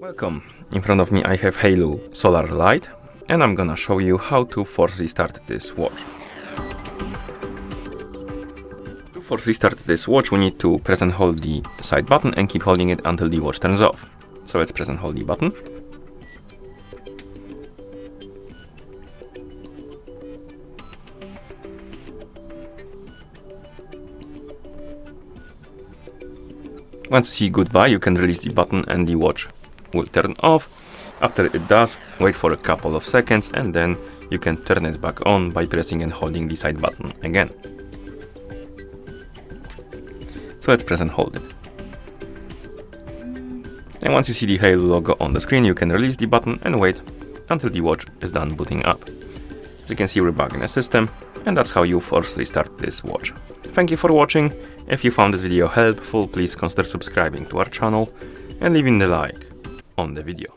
Welcome. In front of me I have HAYLOU Solar Lite and I'm gonna show you how to force restart this watch. To force restart this watch we need to press and hold the side button and keep holding it until the watch turns off. So let's press and hold the button. Once you see goodbye, you can release the button and the watch will turn off. After it does, wait for a couple of seconds and then you can turn it back on by pressing and holding the side button again. So let's press and hold it. And once you see the HAYLOU logo on the screen, you can release the button and wait until the watch is done booting up. As you can see, we're back in the system, and that's how you force restart this watch. Thank you for watching. If you found this video helpful, please consider subscribing to our channel and leaving the like on the video.